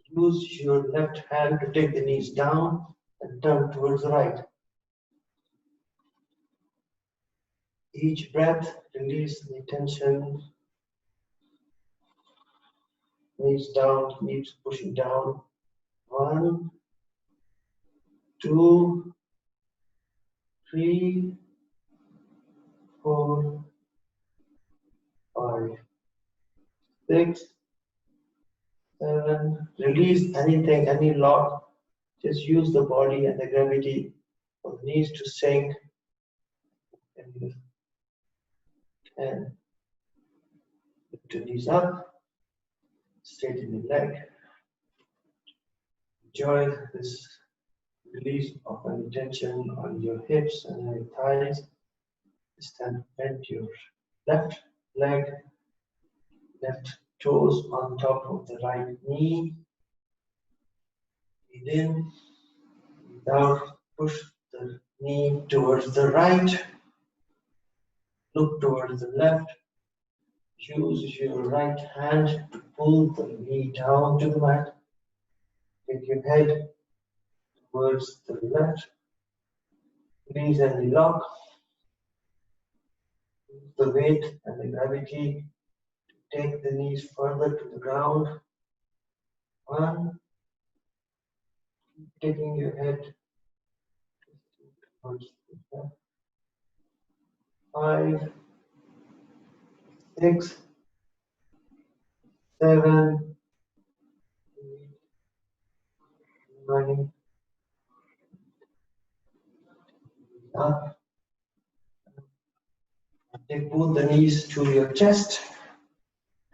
Use your left hand to take the knees down and turn towards the right. Each breath, release the tension. Knees down, knees pushing down. 1, 2, 3, 4, 5, 6, 7. Release anything, any lock. Just use the body and the gravity for the knees to sink. And lift your knees up. Straighten your leg. Enjoy this release of any tension on your hips and your thighs. Stand, bend your left leg, left toes on top of the right knee. Breathe in, breathe out, push the knee towards the right, look towards the left. Use your right hand to pull the knee down to the mat. Take your head towards the left. Release any lock. Use the weight and the gravity to take the knees further to the ground. 1. Taking your head towards the left. 5, 6, 7, 8, 9. Up. Take both the knees to your chest,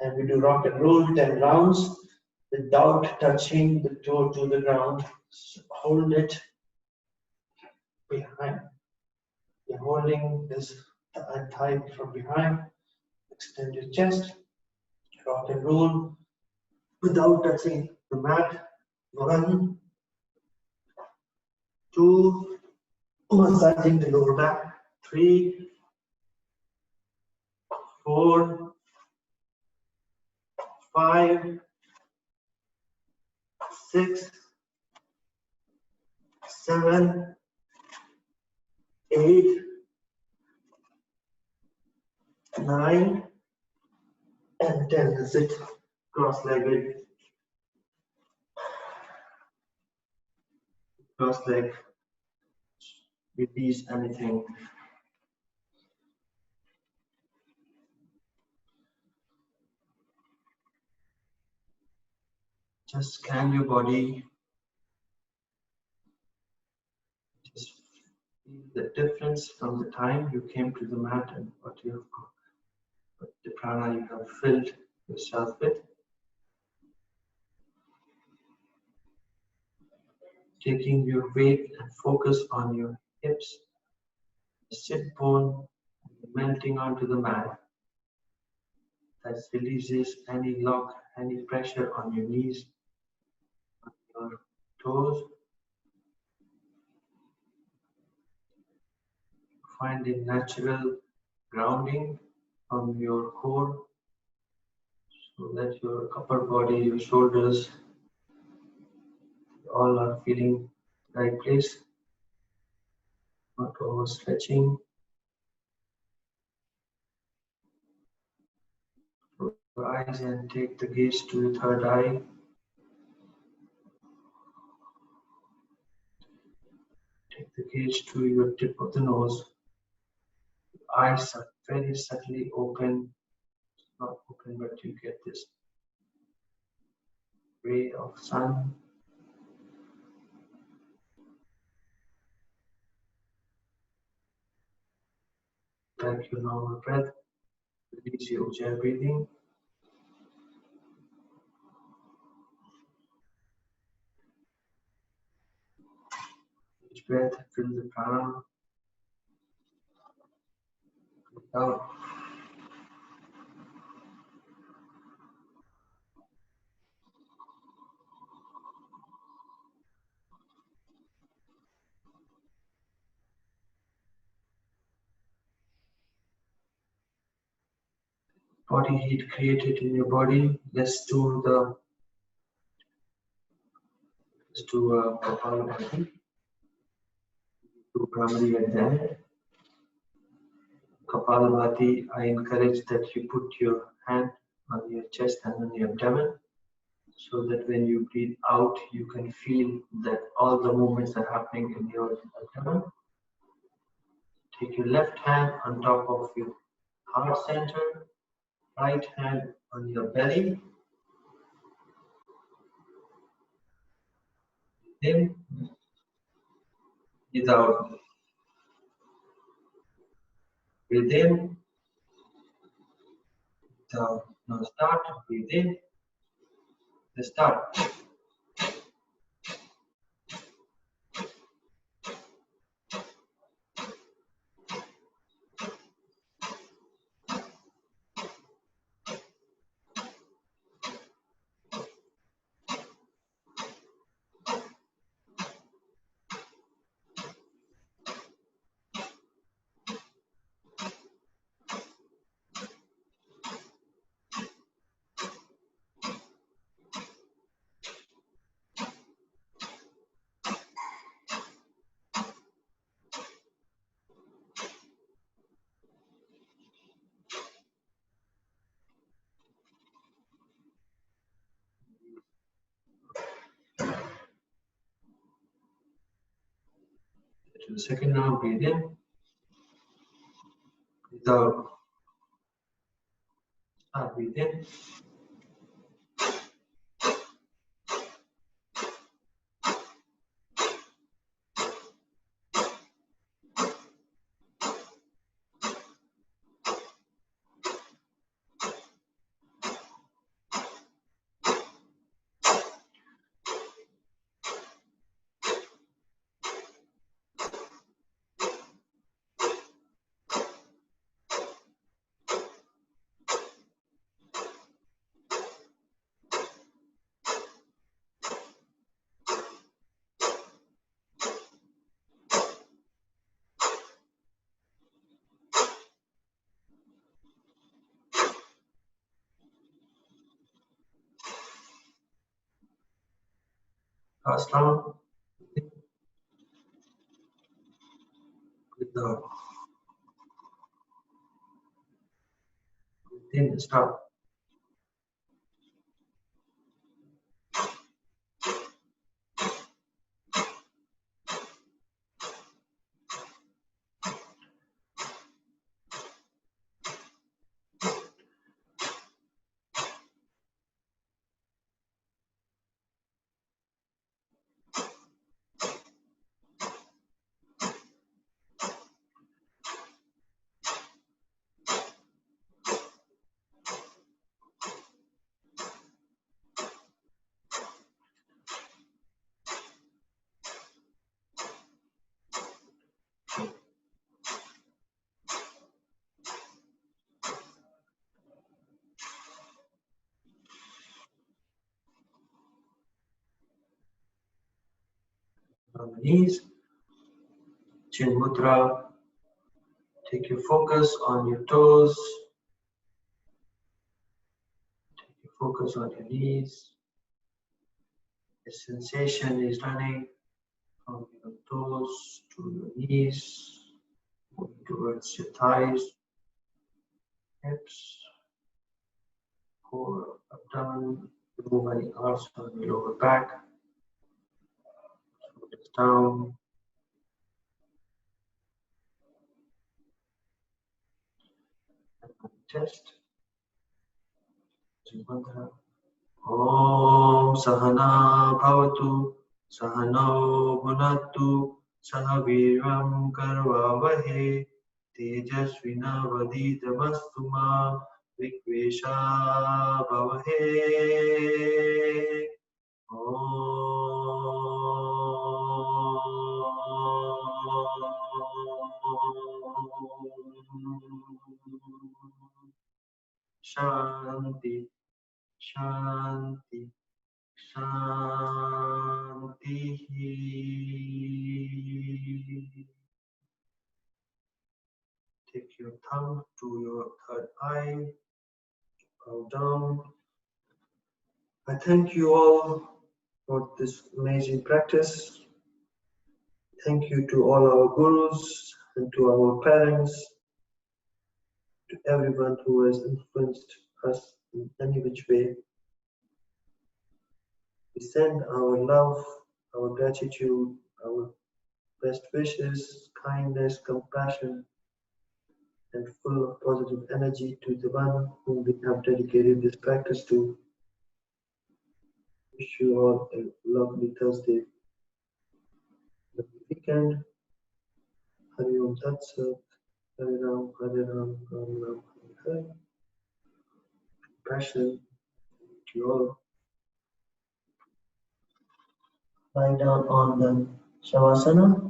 and we do rock and roll 10 rounds without touching the toe to the ground. Hold it behind. You're holding this thigh from behind. Extend your chest. Rock and roll without touching the mat. 1, 2, massaging the lower back. 3, 4, 5, 6, 7, 8, 9, and 10. That's it. Cross-legged. Cross-leg. Release anything. Just scan your body. Just feel the difference from the time you came to the mat and what the prana you have filled yourself with. Taking your weight and focus on your hips, the sit bone, melting onto the mat. That releases any lock, any pressure on your knees, on your toes. Finding natural grounding from your core so that your upper body, your shoulders, all are feeling the right place, not overstretching. Close your eyes and take the gaze to the third eye. Take the gaze to your tip of the nose. Your eyes are very subtly open. It's not open, but you get this ray of sun. Take your normal breath. Release your ujjayi breathing. Each breath, fill the prana. Breathe out. Body heat created in your body. Let's do Kapalabhati. Do Brahmari at the end. Kapalabhati, I encourage that you put your hand on your chest and on your abdomen so that when you breathe out, you can feel that all the movements are happening in your abdomen. Take your left hand on top of your heart center, right hand on your belly. In, breathe out. Breathe in, breathe out. Now start, breathe in, start. to the second round. Breathe in. Breathe out. Breathe in. Last round. Breathe out. Breathe in. Stop. On the knees. Chin Mudra. Take your focus on your toes. Take your focus on your knees. The sensation is running from your toes to your knees, moving towards your thighs, hips, core, abdomen. Remove any arch on your lower back. Shoulders down. And on the chest. Mantra. Om Sahana Bhavatu Sahano Bhunatu Sahaviram Karvavahe Tejasvinavaditamastu ma Vikvesha Bhavahe. Shanti, Shanti, Shanti. Take your thumb to your third eye, bow down. I thank you all for this amazing practice. Thank you to all our gurus and to our parents, to everyone who has influenced us in any which way. We send our love, our gratitude, our best wishes, kindness, compassion, and full of positive energy to the one whom we have dedicated this practice to. Wish you all a lovely Thursday, lovely weekend. Hari Om Tat Sat, Hare Ram, Hare Ram, Ram Ram, Hare Hare. Compassion to you all. Lie down on the Shavasana.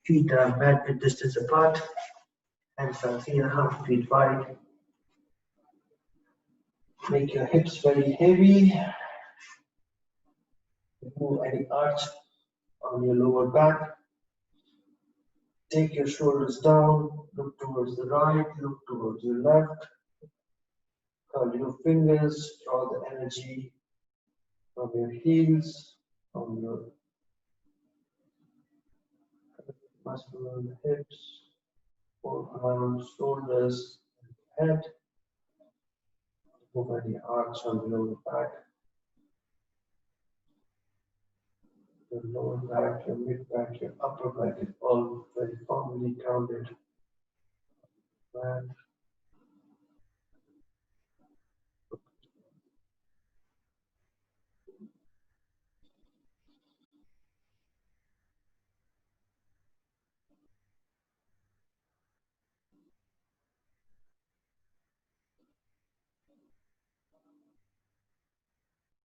Feet are mat width distance apart. Hands are 3.5 feet wide. Make your hips very heavy. Remove any arch on your lower back. Take your shoulders down. Look towards the right. Look towards your left. Curl your fingers. Draw the energy from your heels, from your muscle on the hips, forearms, shoulders, head. Move any arch on the lower back. Your lower back, your mid back, your upper back is all very firmly grounded. And